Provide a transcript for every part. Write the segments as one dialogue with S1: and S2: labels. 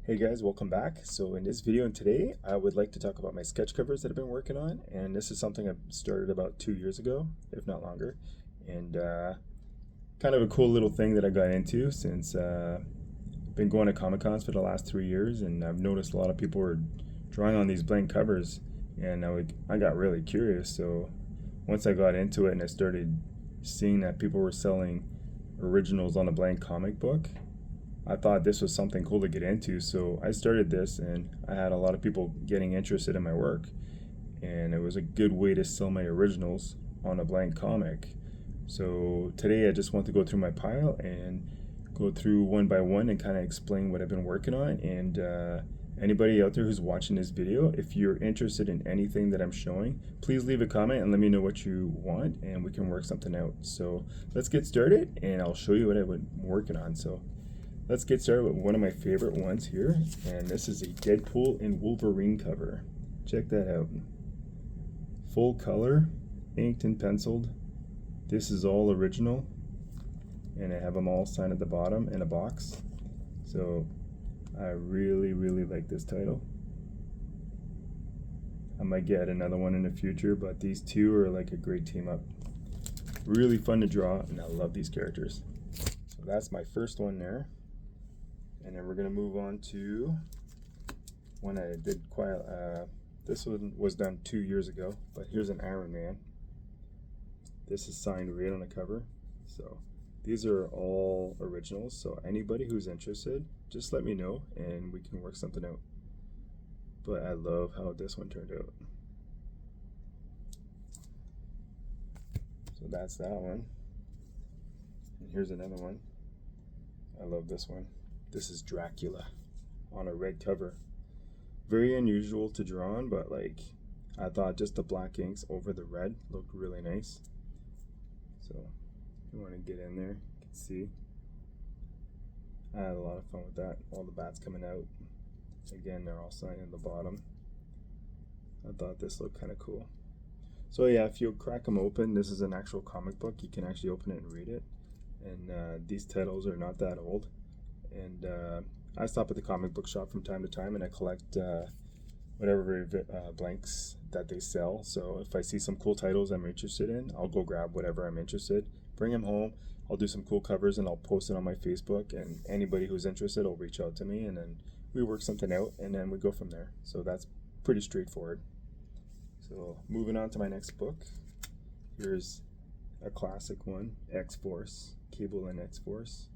S1: Hey guys, welcome back. So in this video and today, I would like to talk about my sketch covers that I've been working on. And this is something I started about 2 years ago, if not longer. And kind of a cool little thing that I got into since been going to Comic Cons for the last 3 years. And I've noticed a lot of people were drawing on these blank covers. And I got really curious. So once I got into it and I started seeing that people were selling originals on a blank comic book, I thought this was something cool to get into, so I started this and I had a lot of people getting interested in my work, and it was a good way to sell my originals on a blank comic. So today I just want to go through my pile and go through one by one and kind of explain what I've been working on. And anybody out there who's watching this video, if you're interested in anything that I'm showing, please leave a comment and let me know what you want and we can work something out. So let's get started and I'll show you what I've been working on. So let's get started with one of my favorite ones here, and this is a Deadpool and Wolverine cover. Check that out. Full color, inked and penciled. This is all original, and I have them all signed at the bottom in a box. So I really like this title. I might get another one in the future, but these two are like a great team up. Really fun to draw, and I love these characters. So that's my first one there. And then we're going to move on to one I did quite, this one was done 2 years ago, but here's an Iron Man. This is signed right on the cover. So these are all originals, so anybody who's interested, just let me know and we can work something out. But I love how this one turned out. So that's that one. And here's another one. I love this one. This is Dracula on a red cover. Very unusual to draw on, but like I thought just the black inks over the red looked really nice. So if you want to get in there, you can see. I had a lot of fun with that. All the bats coming out. Again, they're all signed in the bottom. I thought this looked kind of cool. So yeah, if you crack them open, this is an actual comic book. You can actually open it and read it. And these titles are not that old. And I stop at the comic book shop from time to time and I collect whatever blanks that they sell. So if I see some cool titles I'm interested in, I'll go grab whatever I'm interested, bring them home. I'll do some cool covers and I'll post it on my Facebook, and anybody who's interested will reach out to me and then we work something out and then we go from there. So that's pretty straightforward. So moving on to my next book. Here's a classic one, X-Force, Cable and X-Force.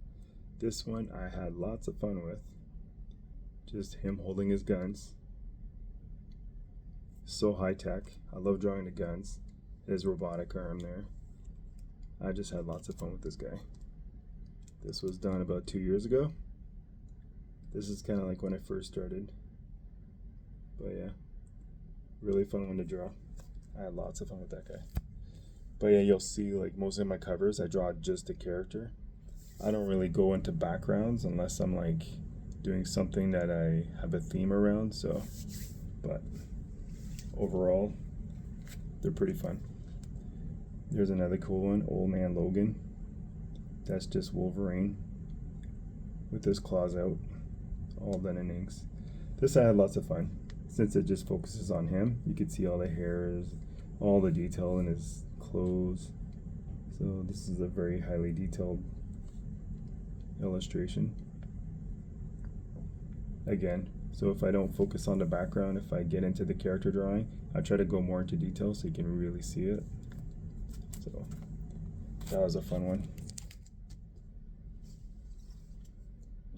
S1: This one I had lots of fun with. Just him holding his guns. So high tech. I love drawing the guns. His robotic arm there. I just had lots of fun with this guy. This was done about 2 years ago. This is kind of like when I first started. But yeah, really fun one to draw. I had lots of fun with that guy. But yeah, you'll see like most of my covers I draw just a character. I don't really go into backgrounds unless I'm like doing something that I have a theme around. So, but overall, they're pretty fun. There's another cool one, Old Man Logan. That's just Wolverine with his claws out, all done in inks. This I had lots of fun. Since it just focuses on him, you can see all the hairs, all the detail in his clothes. So this is a very highly detailed illustration. Again, so if I don't focus on the background, if I get into the character drawing, I try to go more into detail so you can really see it. So that was a fun one.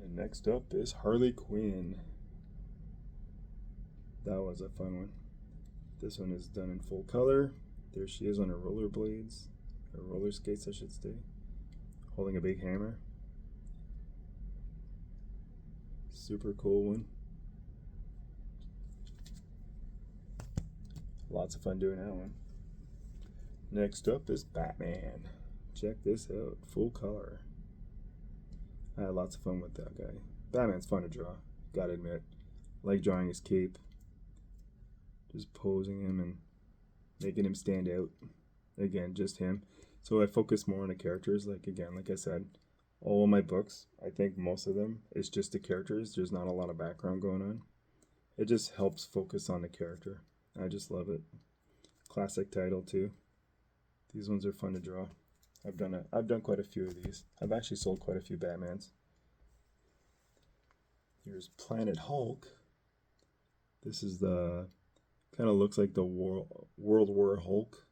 S1: And next up is Harley Quinn. That was a fun one. This one is done in full color. There she is on her rollerblades, or roller skates I should say, holding a big hammer. Super cool one. Lots of fun doing that one. Next up is Batman. Check this out, full color. I had lots of fun with that guy. Batman's fun to draw, gotta admit. Like drawing his cape. Just posing him and making him stand out. Again, just him. So I focus more on the characters, like I said. all of my books, I think most of them, it's just the characters. There's not a lot of background going on. It just helps focus on the character. I just love it. Classic title too. These ones are fun to draw. I've done quite a few of these. I've actually sold quite a few Batmans. Here's Planet Hulk. This is the kind of looks like the World War Hulk.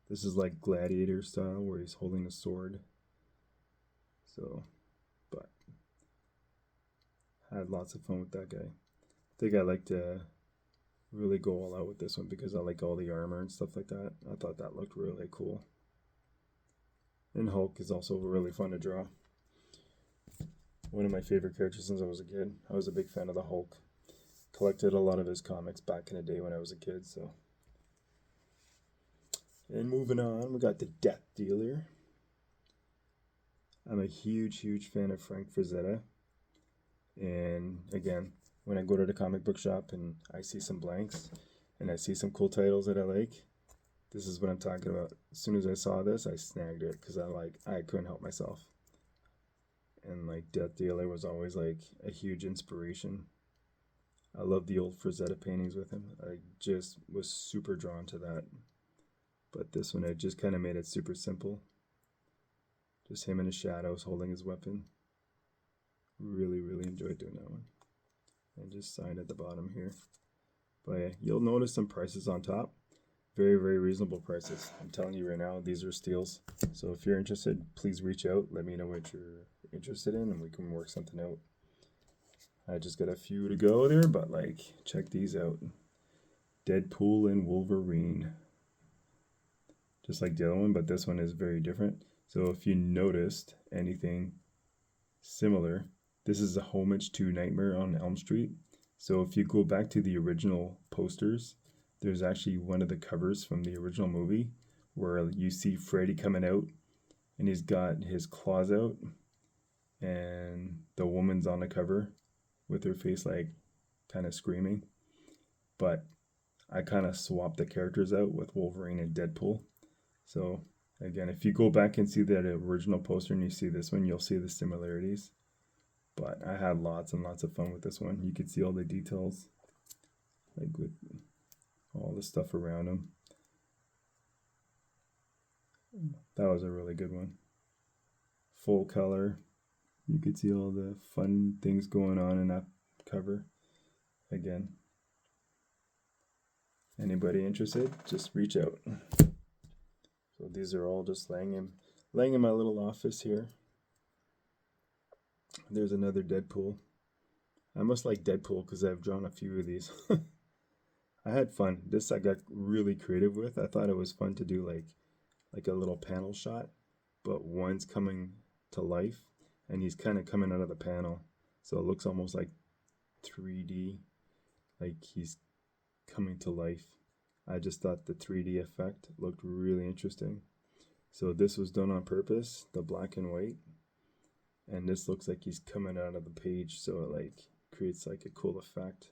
S1: This is like gladiator style where he's holding a sword. So, but I had lots of fun with that guy. I think I like to really go all out with this one because I like all the armor and stuff like that. I thought that looked really cool. And Hulk is also really fun to draw. One of my favorite characters since I was a kid. I was a big fan of the Hulk. Collected a lot of his comics back in the day when I was a kid, so. And moving on, we got the Death Dealer. I'm a huge, huge fan of Frank Frazetta. And again, when I go to the comic book shop and I see some blanks and I see some cool titles that I like, this is what I'm talking about. As soon as I saw this, I snagged it because I couldn't help myself. And like Death Dealer was always like a huge inspiration. I love the old Frazetta paintings with him. I just was super drawn to that. But this one, I just kind of made it super simple. Just him in the shadows holding his weapon. Really, really enjoyed doing that one. And just sign at the bottom here. But yeah, you'll notice some prices on top. Very, very reasonable prices. I'm telling you right now, these are steals. So if you're interested, please reach out. Let me know what you're interested in and we can work something out. I just got a few to go there, but like, check these out. Deadpool and Wolverine. Just like the other one, but this one is very different. So if you noticed anything similar, this is a homage to Nightmare on Elm Street. So if you go back to the original posters, there's actually one of the covers from the original movie where you see Freddy coming out and he's got his claws out and the woman's on the cover with her face like kind of screaming. But I kind of swapped the characters out with Wolverine and Deadpool. So again, if you go back and see that original poster and you see this one, you'll see the similarities. But I had lots and lots of fun with this one. You could see all the details, like with all the stuff around him. That was a really good one. Full color. You could see all the fun things going on in that cover. Again, anybody interested, just reach out. So these are all just laying in my little office here. There's another Deadpool. I must like Deadpool because I've drawn a few of these. I had fun. This I got really creative with. I thought it was fun to do like a little panel shot, but one's coming to life and he's kind of coming out of the panel. So it looks almost like 3D, like he's coming to life. I just thought the 3D effect looked really interesting. So this was done on purpose, the black and white. And this looks like he's coming out of the page, so it like creates like a cool effect.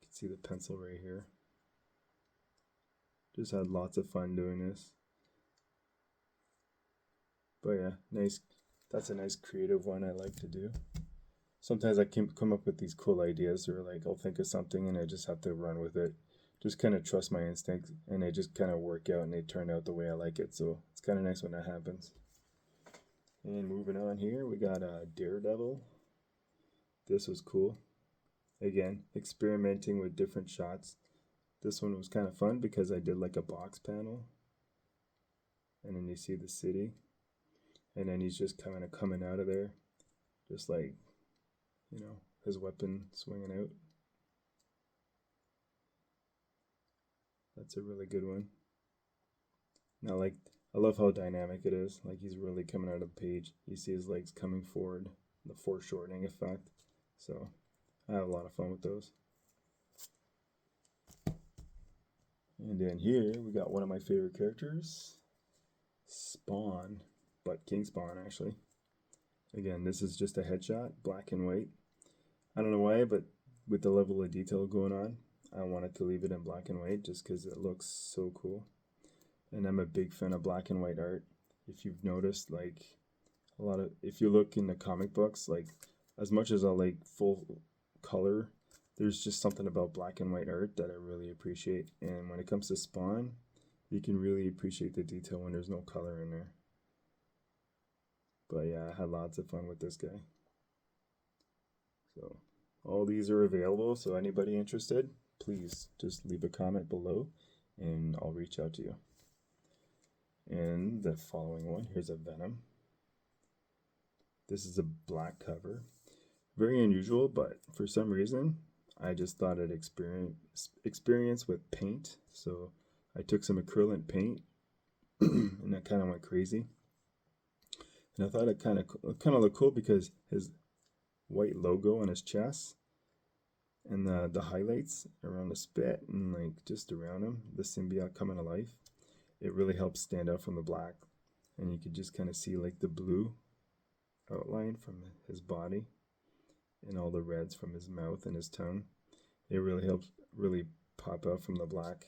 S1: You can see the pencil right here. Just had lots of fun doing this. But yeah, nice. That's a nice creative one I like to do. Sometimes I can come up with these cool ideas, or like I'll think of something and I just have to run with it. Just kind of trust my instincts, and they just kind of work out and they turn out the way I like it. So it's kind of nice when that happens. And moving on here, we got Daredevil. This was cool. Again, experimenting with different shots. This one was kind of fun because I did like a box panel. And then you see the city. And then he's just kind of coming out of there. Just like, you know, his weapon swinging out. That's a really good one. Now, like, I love how dynamic it is. Like, he's really coming out of the page. You see his legs coming forward, the foreshortening effect. So, I have a lot of fun with those. And then here, we got one of my favorite characters, Spawn, but King Spawn, actually. Again, this is just a headshot, black and white. I don't know why, but with the level of detail going on, I wanted to leave it in black and white just because it looks so cool. And I'm a big fan of black and white art. If you've noticed, like, A lot of, if you look in the comic books, like as much as I like full color, there's just something about black and white art that I really appreciate. And when it comes to Spawn, you can really appreciate the detail when there's no color in there. But yeah, I had lots of fun with this guy. So all these are available, so anybody interested, please just leave a comment below and I'll reach out to you. And the following one, here's a Venom. This is a black cover. Very unusual, but for some reason, I just thought I'd experience with paint. So I took some acrylic paint and that kind of went crazy. And I thought it kind of looked cool because his white logo on his chest and the highlights around the spit and like just around him, the symbiote coming to life, it really helps stand out from the black. And you could just kind of see like the blue outline from his body and all the reds from his mouth and his tongue. It really helps really pop out from the black.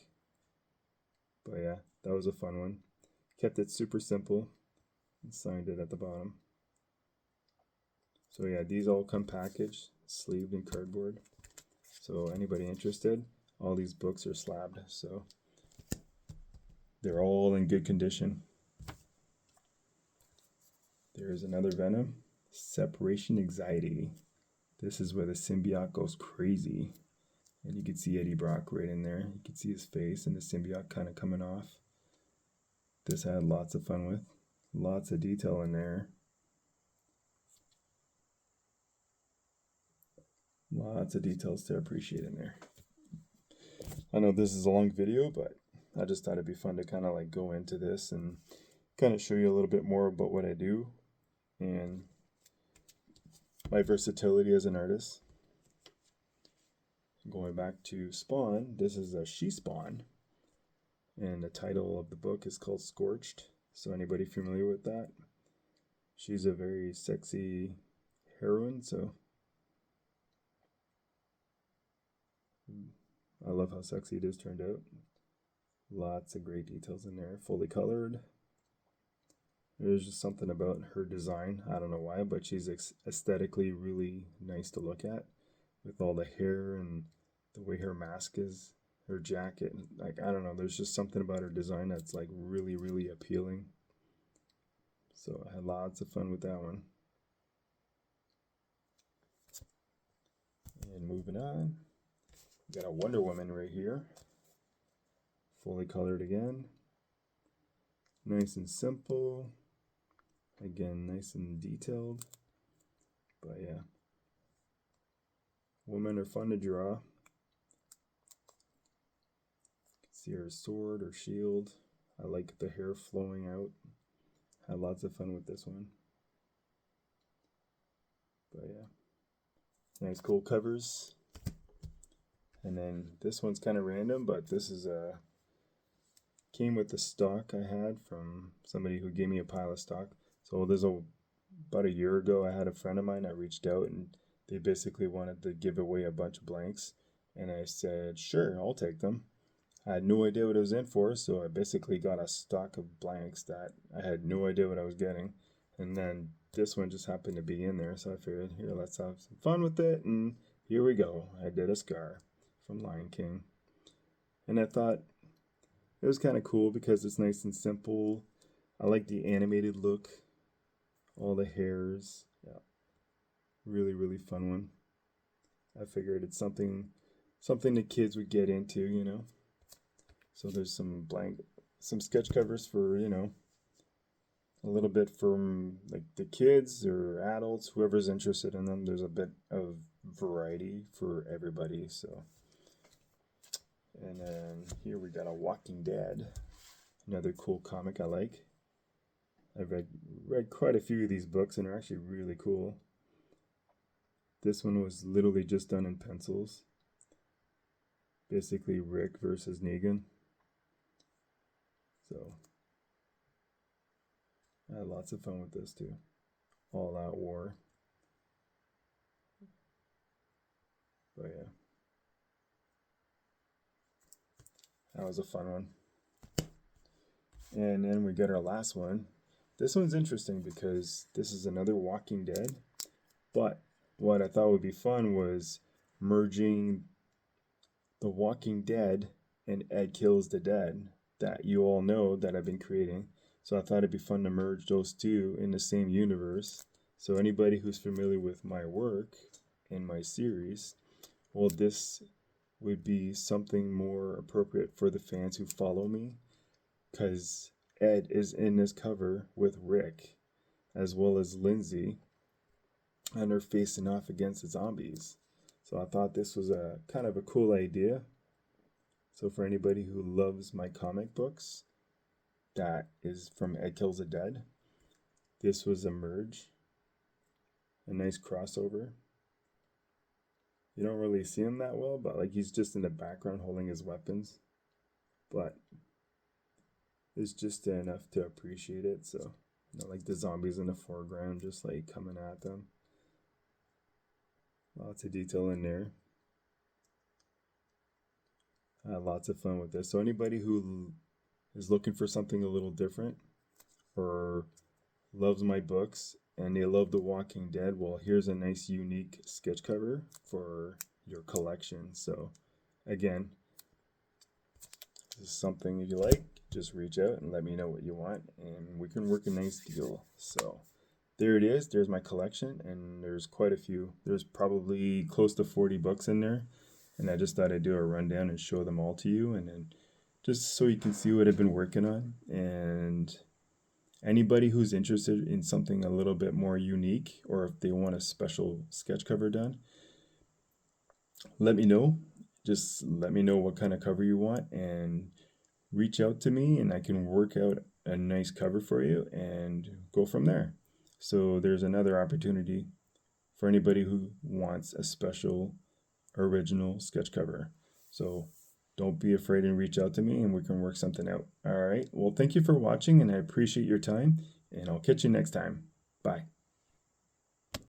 S1: But yeah, that was a fun one. Kept it super simple and signed it at the bottom. So yeah, these all come packaged, sleeved in cardboard. So anybody interested, all these books are slabbed, so they're all in good condition. There's another Venom, Separation Anxiety. This is where the symbiote goes crazy. And you can see Eddie Brock right in there. You can see his face and the symbiote kind of coming off. This I had lots of fun with. Lots of detail in there. Lots of details to appreciate in there. I know this is a long video, but I just thought it'd be fun to kind of like go into this and kind of show you a little bit more about what I do and my versatility as an artist. Going back to Spawn, this is a she Spawn, and the title of the book is called Scorched. So anybody familiar with that? She's a very sexy heroine, so I love how sexy it is turned out. Lots of great details in there, fully colored. There's just something about her design, I don't know why, but she's aesthetically really nice to look at with all the hair and the way her mask is, her jacket, like I don't know, there's just something about her design that's like really, really appealing. So I had lots of fun with that one. And moving on, we got a Wonder Woman right here, fully colored again, nice and simple, again nice and detailed. But yeah, women are fun to draw. See her sword or shield. I like the hair flowing out. Had lots of fun with this one. But yeah, nice cool covers. And then this one's kind of random, but this is came with the stock I had from somebody who gave me a pile of stock. So about a year ago, I had a friend of mine. I reached out and they basically wanted to give away a bunch of blanks, and I said, sure, I'll take them. I had no idea what I was in for, so I basically got a stock of blanks that I had no idea what I was getting. And then this one just happened to be in there, so I figured, here, let's have some fun with it. And here we go. I did a Scar from Lion King. And I thought it was kind of cool because it's nice and simple. I like the animated look, all the hairs. Yeah, really, really fun one. I figured it's something the kids would get into, you know. So there's some sketch covers for, you know, a little bit from like the kids or adults, whoever's interested in them. There's a bit of variety for everybody. So, and then here we got a Walking Dead, another cool comic I like. I've read quite a few of these books and they're actually really cool. This one was literally just done in pencils. Basically Rick versus Negan. So I had lots of fun with this too. All Out War. But yeah, that was a fun one. And then we got our last one. this one's interesting because this is another Walking Dead, but what I thought would be fun was merging The Walking Dead and Ed Kills the Dead that you all know that I've been creating. So I thought it'd be fun to merge those two in the same universe. So anybody who's familiar with my work and my series, well, this would be something more appropriate for the fans who follow me, because Ed is in this cover with Rick as well as Lindsay, and they're facing off against the zombies. So I thought this was a kind of a cool idea. So for anybody who loves my comic books, that is from Ed Kills the Dead. This was a merge, a nice crossover. You don't really see him that well, but like he's just in the background holding his weapons. But it's just enough to appreciate it. So, like the zombies in the foreground, just like coming at them. Lots of detail in there. I had lots of fun with this. So anybody who is looking for something a little different or loves my books and they love The Walking Dead, well, here's a nice unique sketch cover for your collection. So again, this is something if you like, just reach out and let me know what you want and we can work a nice deal. So there it is. There's my collection, and there's quite a few. There's probably close to 40 books in there, and I just thought I'd do a rundown and show them all to you, and then just so you can see what I've been working on. And anybody who's interested in something a little bit more unique, or if they want a special sketch cover done, let me know. Just let me know what kind of cover you want, and reach out to me, and I can work out a nice cover for you and go from there. So there's another opportunity for anybody who wants a special original sketch cover. So don't be afraid and reach out to me and we can work something out. All right. Well, thank you for watching and I appreciate your time and I'll catch you next time. Bye.